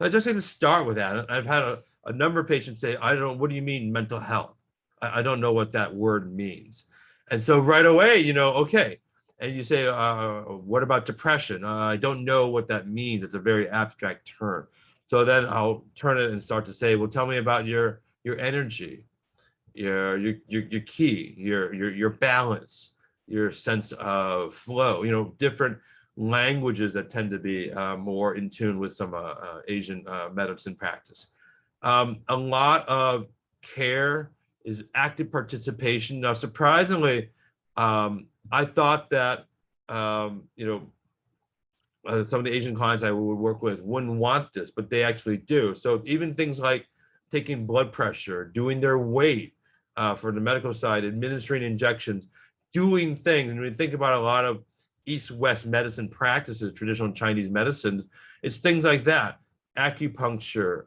I just like to start with that. I've had a number of patients say, I don't know, what do you mean mental health? I don't know what that word means. And so right away, okay. And you say, what about depression? I don't know what that means. It's a very abstract term. So then I'll turn it and start to say, well, tell me about your energy, your key, your balance, your sense of flow, different languages that tend to be more in tune with some Asian medicine practice. A lot of care is active participation. Now, surprisingly, I thought that, some of the Asian clients I would work with wouldn't want this, but they actually do. So even things like taking blood pressure, doing their weight for the medical side, administering injections, doing things. And when you think about a lot of East-West medicine practices, traditional Chinese medicines, it's things like that. Acupuncture,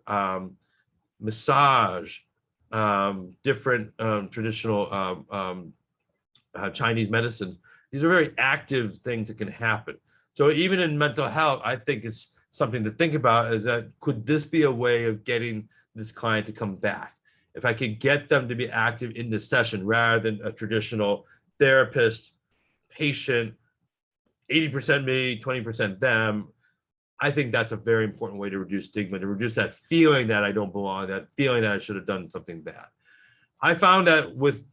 massage, different traditional Chinese medicines. These are very active things that can happen. So even in mental health, I think it's something to think about, is that could this be a way of getting this client to come back? If I could get them to be active in the session rather than a traditional therapist, patient, 80% me, 20% them, I think that's a very important way to reduce stigma, to reduce that feeling that I don't belong, that feeling that I should have done something bad. I found that with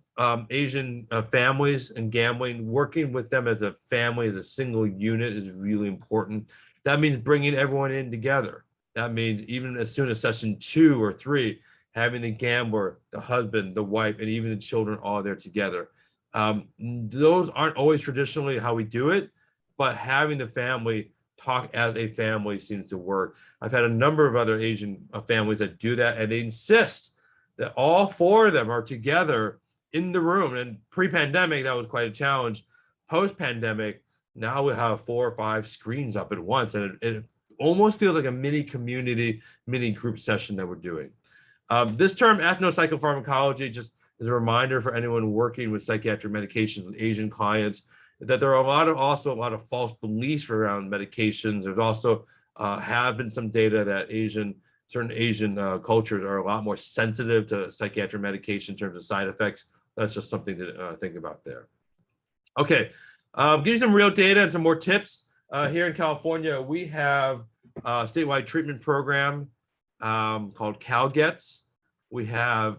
Asian families and gambling, working with them as a family, as a single unit is really important. That means bringing everyone in together. That means even as soon as session 2 or 3, having the gambler, the husband, the wife, and even the children all there together. Those aren't always traditionally how we do it, but having the family talk as a family seems to work. I've had a number of other Asian families that do that, and they insist that all 4 of them are together in the room. And pre-pandemic, that was quite a challenge. Post-pandemic, now we have 4 or 5 screens up at once, and it almost feels like a mini community, mini group session that we're doing. This term ethnopsychopharmacology just is a reminder for anyone working with psychiatric medications with Asian clients that there are also a lot of false beliefs around medications. There's also have been some data that certain Asian cultures are a lot more sensitive to psychiatric medication in terms of side effects that's just something to think about there. Okay, give you some real data and some more tips. Here in California, we have a statewide treatment program called CalGets. We have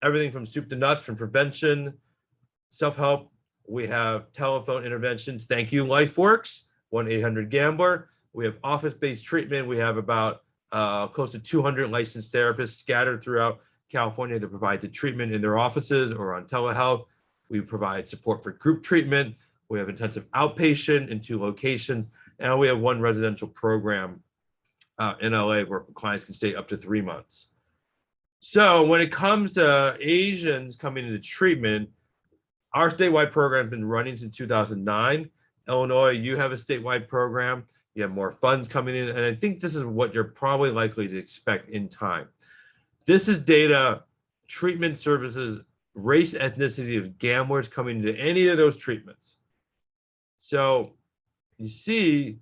everything from soup to nuts, from prevention, self-help. We have telephone interventions. Thank you, LifeWorks, 1-800-GAMBLER. We have office-based treatment. We have about close to 200 licensed therapists scattered throughout California that provide the treatment in their offices or on telehealth. We provide support for group treatment. We have intensive outpatient in 2 locations, and we have 1 residential program in LA where clients can stay up to 3 months. So when it comes to Asians coming into treatment, our statewide program has been running since 2009. Illinois, you have a statewide program. You have more funds coming in, and I think this is what you're probably likely to expect in time. This is data, treatment services, race, ethnicity of gamblers coming into any of those treatments. So you see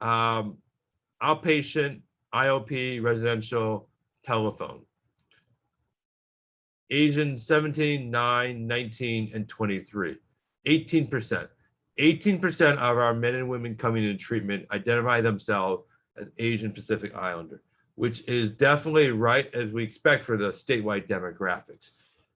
outpatient, IOP, residential, telephone. Asians 17, 9, 19, and 23, 18%. 18% of our men and women coming into treatment identify themselves as Asian Pacific Islander, which is definitely right as we expect for the statewide demographics.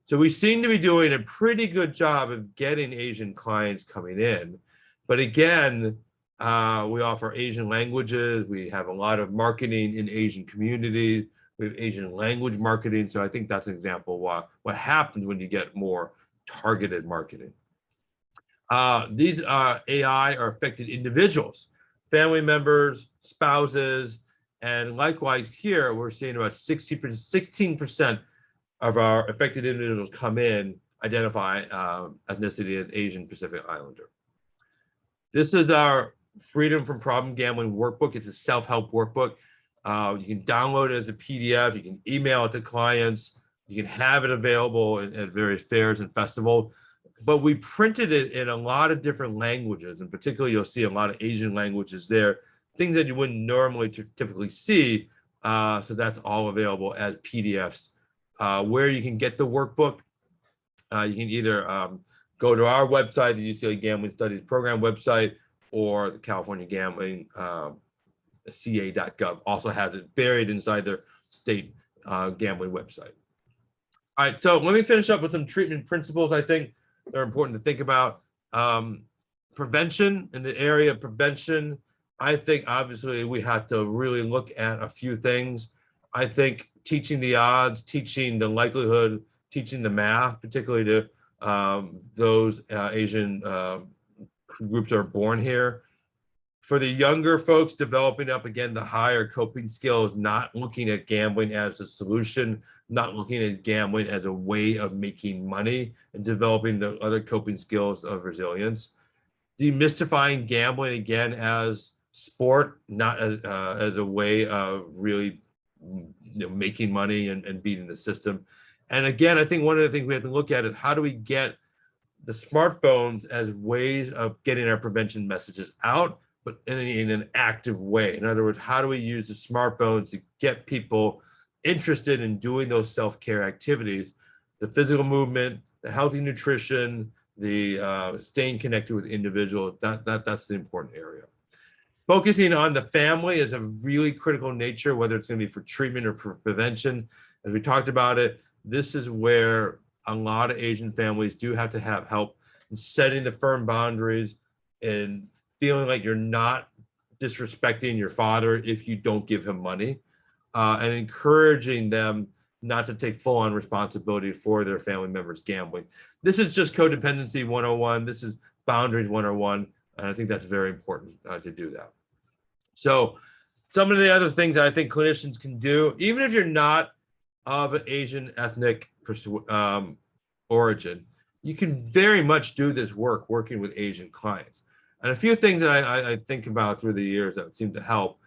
So we seem to be doing a pretty good job of getting Asian clients coming in. But again, we offer Asian languages. We have a lot of marketing in Asian communities. We have Asian language marketing. So I think that's an example of what happens when you get more targeted marketing. These AI are affected individuals, family members, spouses, and likewise here, we're seeing about 16% of our affected individuals come in, identify ethnicity as Asian Pacific Islander. This is our Freedom from Problem Gambling workbook. It's a self-help workbook. You can download it as a PDF. You can email it to clients. You can have it available at various fairs and festivals. But we printed it in a lot of different languages, and particularly you'll see a lot of Asian languages there, things that you wouldn't normally typically see. So that's all available as PDFs. Where you can get the workbook, you can either go to our website, the UCLA Gambling Studies Program website, or the California Gambling ca.gov also has it buried inside their state gambling website. All right, so let me finish up with some treatment principles I think they're important to think about. Prevention, in the area of prevention, I think obviously we have to really look at a few things. I think teaching the odds, teaching the likelihood, teaching the math, particularly to those Asian groups that are born here. For the younger folks developing up, again, the higher coping skills, not looking at gambling as a solution, not looking at gambling as a way of making money, and developing the other coping skills of resilience. Demystifying gambling, again, as sport, not as a way of really making money and beating the system. And again, I think one of the things we have to look at is how do we get the smartphones as ways of getting our prevention messages out, but in an active way. In other words, how do we use the smartphones to get people interested in doing those self-care activities, the physical movement, the healthy nutrition, the staying connected with individuals, that's the important area. Focusing on the family is a really critical nature, whether it's going to be for treatment or for prevention. As we talked about it, this is where a lot of Asian families do have to have help in setting the firm boundaries and feeling like you're not disrespecting your father if you don't give him money, and encouraging them not to take full-on responsibility for their family members gambling. This is just codependency 101. This is boundaries 101. And I think that's very important to do that. So some of the other things I think clinicians can do, even if you're not of an Asian ethnic origin, you can very much do this work working with Asian clients. And a few things that I think about through the years that seem to help.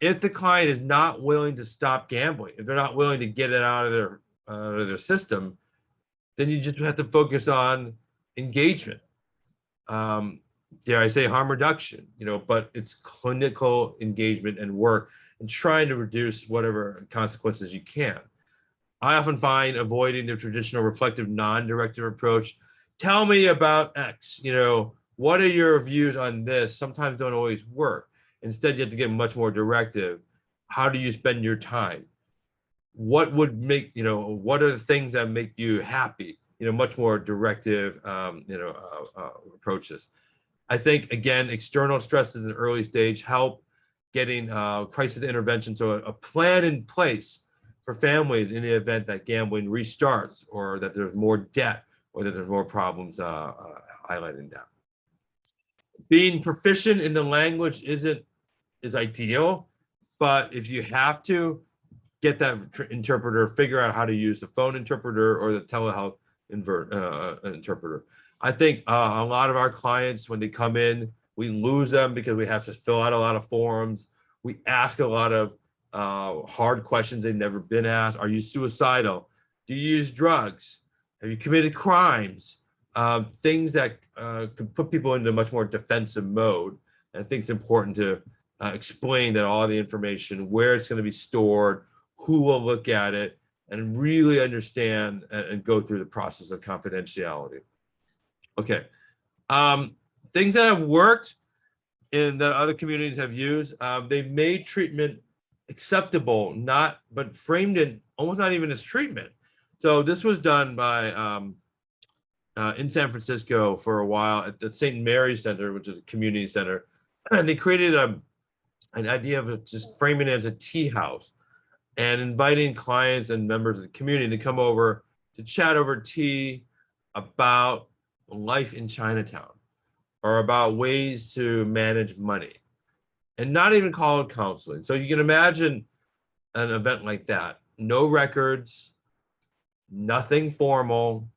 If the client is not willing to stop gambling, if they're not willing to get it out of their system, then you just have to focus on engagement. Dare I say harm reduction, but it's clinical engagement and work and trying to reduce whatever consequences you can. I often find avoiding the traditional reflective, non-directive approach. Tell me about X, what are your views on this? Sometimes don't always work. Instead, you have to get much more directive. How do you spend your time? What would make, what are the things that make you happy? Much more directive, approaches. I think, again, external stresses in the early stage help getting crisis intervention. So a plan in place for families in the event that gambling restarts, or that there's more debt, or that there's more problems highlighting that. Being proficient in the language is ideal, but if you have to, get that interpreter, figure out how to use the phone interpreter or the telehealth interpreter. I think a lot of our clients, when they come in, we lose them because we have to fill out a lot of forms. We ask a lot of hard questions they've never been asked. Are you suicidal? Do you use drugs? Have you committed crimes? Things that could put people into a much more defensive mode. And I think it's important to explain that all the information, where it's going to be stored, who will look at it, and really understand and go through the process of confidentiality. Okay. Things that have worked and that other communities have used, they've made treatment acceptable, but framed it almost not even as treatment. So this was done by in San Francisco for a while at the St. Mary's Center, which is a community center, and they created an idea of just framing it as a tea house and inviting clients and members of the community to come over to chat over tea about life in Chinatown, or about ways to manage money, and not even call it counseling. So you can imagine an event like that. No records, nothing formal,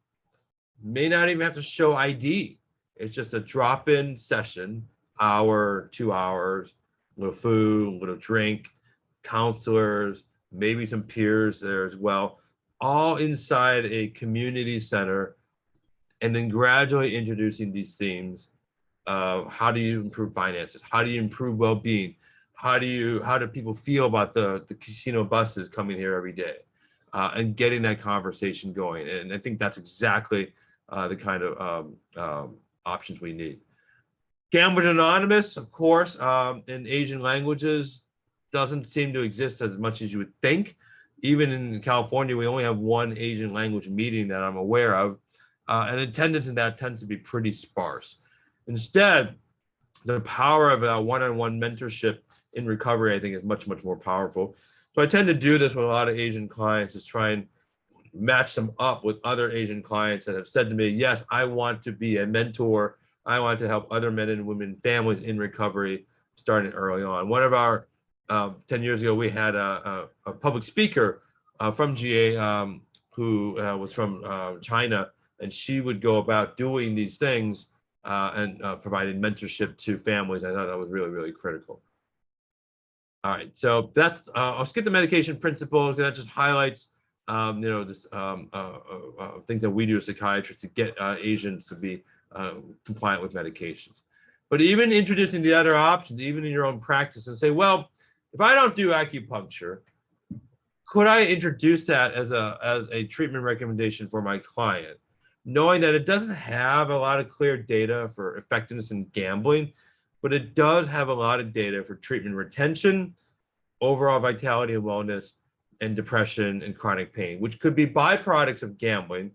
may not even have to show ID. It's just a drop-in session, hour, 2 hours, a little food, a little drink, counselors, maybe some peers there as well, all inside a community center, and then gradually introducing these themes of how do you improve finances? How do you improve well-being? How do people feel about the casino buses coming here every day? And getting that conversation going. And I think that's exactly the kind of options we need. Gamblers Anonymous, of course, in Asian languages, doesn't seem to exist as much as you would think. Even in California, we only have one Asian language meeting that I'm aware of, and attendance in that tends to be pretty sparse. Instead, the power of a one-on-one mentorship in recovery, I think, is much, much more powerful. So I tend to do this with a lot of Asian clients, is try and match them up with other Asian clients that have said to me, yes, I want to be a mentor. I want to help other men and women, families in recovery, starting early on. One of our 10 years ago, we had a public speaker from GA who was from China, and she would go about doing these things and providing mentorship to families. I thought that was really, really critical. All right, so that's, I'll skip the medication principles, because that just highlights, this things that we do as psychiatrists to get Asians to be compliant with medications. But even introducing the other options, even in your own practice, and say, well, if I don't do acupuncture, could I introduce that as a treatment recommendation for my client, knowing that it doesn't have a lot of clear data for effectiveness in gambling, but it does have a lot of data for treatment retention, overall vitality and wellness, and depression and chronic pain, which could be byproducts of gambling.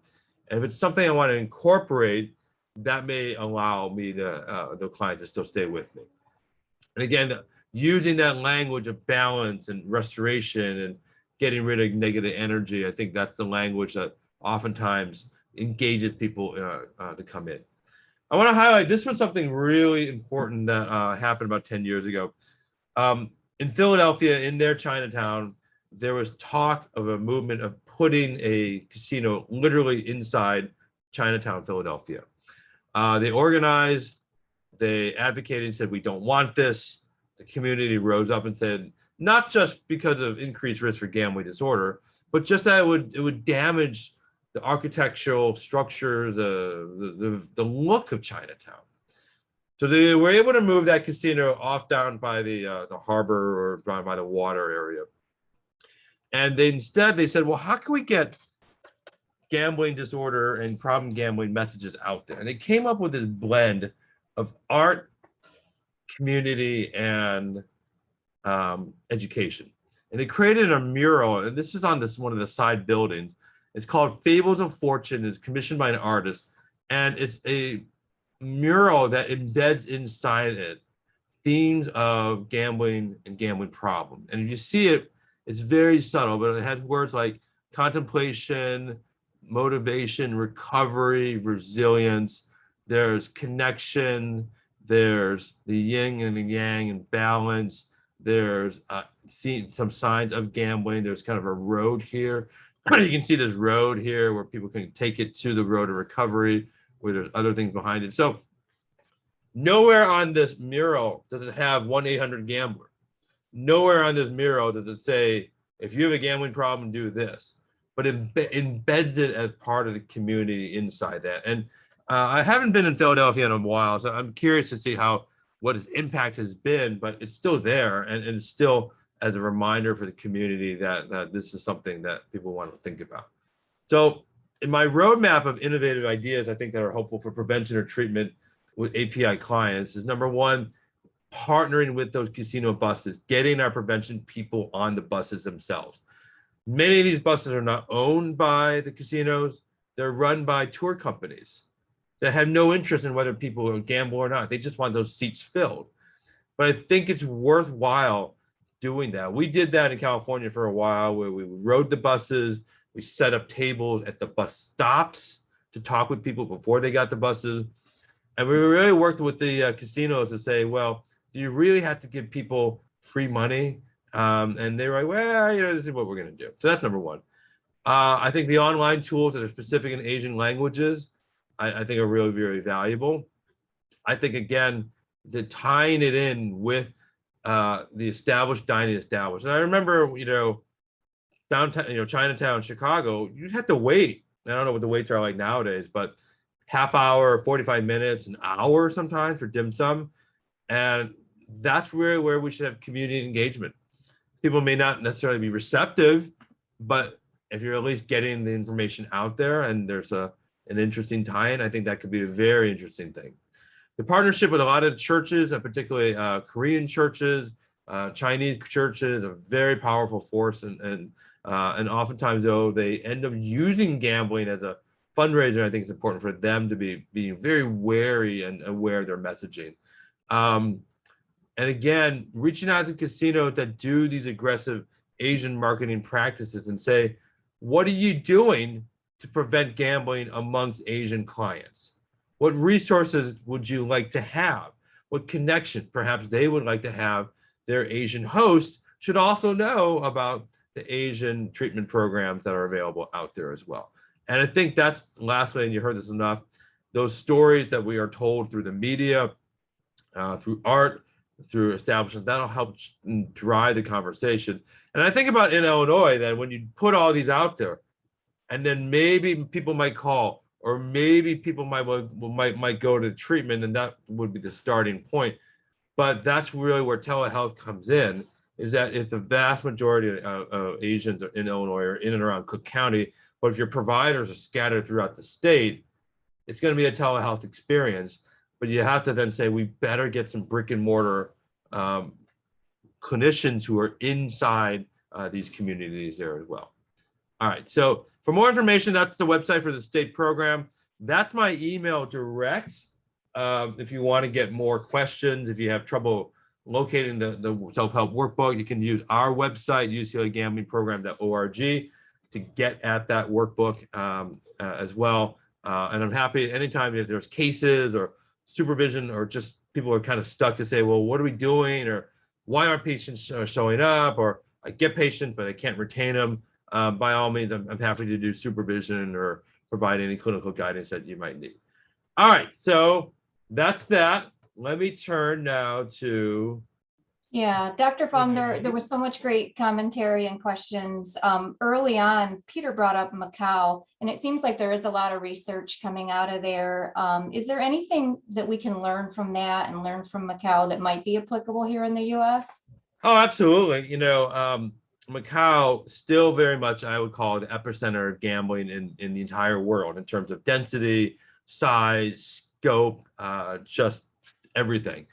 And if it's something I want to incorporate, that may allow me the client to still stay with me. And again, using that language of balance and restoration and getting rid of negative energy, I think that's the language that oftentimes engages people to come in. I want to highlight, this was something really important that happened about 10 years ago. In Philadelphia, in their Chinatown, there was talk of a movement of putting a casino literally inside Chinatown, Philadelphia. They organized, they advocated and said, we don't want this. The community rose up and said, not just because of increased risk for gambling disorder, but just that it would damage the architectural structures, the look of Chinatown. So they were able to move that casino off down by the harbor or down by the water area. And they said, well, how can we get gambling disorder and problem gambling messages out there? And they came up with this blend of art, community, and education. And they created a mural, and this is on one of the side buildings. It's called Fables of Fortune. It's commissioned by an artist, and it's a mural that embeds inside it themes of gambling and gambling problem. And if you see it, it's very subtle, but it has words like contemplation, motivation, recovery, resilience. There's connection. There's the yin and the yang and balance. There's some signs of gambling. There's kind of a road here. You can see this road here where people can take it to the road of recovery, where there's other things behind it. So nowhere on this mural does it have 1-800-GAMBLER. Nowhere on this mural does it say, if you have a gambling problem, do this. But it embeds it as part of the community inside that. And I haven't been in Philadelphia in a while, so I'm curious to see what its impact has been, but it's still there, and it's still as a reminder for the community that this is something that people want to think about. So in my roadmap of innovative ideas, I think that are helpful for prevention or treatment with API clients is, number one, partnering with those casino buses, getting our prevention people on the buses themselves. Many of these buses are not owned by the casinos. They're run by tour companies that have no interest in whether people gamble or not. They just want those seats filled. But I think it's worthwhile doing that. We did that in California for a while, where we rode the buses, we set up tables at the bus stops to talk with people before they got the buses. And we really worked with the casinos to say, well, do you really have to give people free money? And they were like, well, this is what we're going to do. So that's number one. I think the online tools that are specific in Asian languages, I think are really very valuable. I think, again, the tying it in with the established dining establishments. And I remember, downtown, Chinatown, Chicago, you'd have to wait. I don't know what the waits are like nowadays, but half hour, 45 minutes, an hour sometimes for dim sum. And that's where we should have community engagement. People may not necessarily be receptive, but if you're at least getting the information out there and there's an interesting tie-in, I think that could be a very interesting thing. The partnership with a lot of churches, and particularly Korean churches, Chinese churches, a very powerful force, and oftentimes, though, they end up using gambling as a fundraiser. I think it's important for them to be very wary and aware of their messaging. And again, reaching out to casinos that do these aggressive Asian marketing practices and say, what are you doing to prevent gambling amongst Asian clients? What resources would you like to have? What connection perhaps they would like to have? Their Asian host should also know about the Asian treatment programs that are available out there as well. And I think that's, lastly, and you heard this enough, those stories that we are told through the media, through art, through establishments, that'll help drive the conversation. And I think about in Illinois that when you put all these out there, and then maybe people might call, or maybe people might go to treatment, and that would be the starting point. But that's really where telehealth comes in, is that if the vast majority of Asians in Illinois are in and around Cook County, but if your providers are scattered throughout the state, it's going to be a telehealth experience. But you have to then say, we better get some brick and mortar clinicians who are inside these communities there as well. All right, so for more information, that's the website for the state program. That's my email direct. If you want to get more questions, if you have trouble locating the self-help workbook, you can use our website, uclagamblingprogram.org, to get at that workbook as well. And I'm happy anytime if there's cases or supervision, or just people are kind of stuck to say, well, what are we doing? Or why aren't patients showing up? Or I get patients, but I can't retain them. By all means, I'm happy to do supervision or provide any clinical guidance that you might need. All right, so that's that. Let me turn now to. Yeah, Dr. Fung, there was so much great commentary and questions. Early on, Peter brought up Macau, and it seems like there is a lot of research coming out of there. Is there anything that we can learn from that and learn from Macau that might be applicable here in the US? Oh, absolutely. Macau still very much, I would call it the epicenter of gambling in the entire world in terms of density, size, scope, just everything.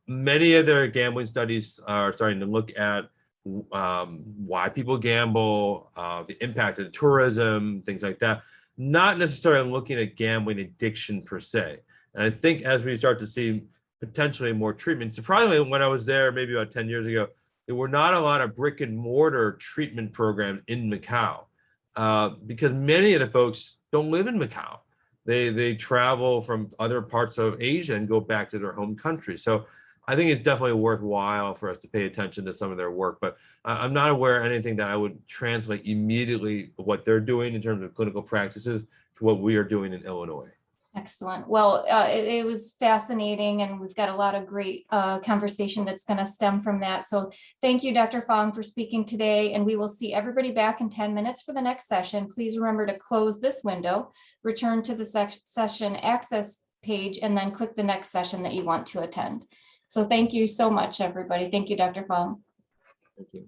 Many of their gambling studies are starting to look at why people gamble, the impact of tourism, things like that, not necessarily looking at gambling addiction per se. And I think as we start to see potentially more treatment, surprisingly, when I was there maybe about 10 years ago, there were not a lot of brick and mortar treatment programs in Macau because many of the folks don't live in Macau. They travel from other parts of Asia and go back to their home country. So I think it's definitely worthwhile for us to pay attention to some of their work, but I'm not aware of anything that I would translate immediately what they're doing in terms of clinical practices to what we are doing in Illinois. Excellent. Well, it was fascinating, and we've got a lot of great conversation that's going to stem from that. So thank you, Dr. Fong, for speaking today, and we will see everybody back in 10 minutes for the next session. Please remember to close this window, return to the session access page, and then click the next session that you want to attend. So thank you so much, everybody. Thank you, Dr. Fong. Thank you.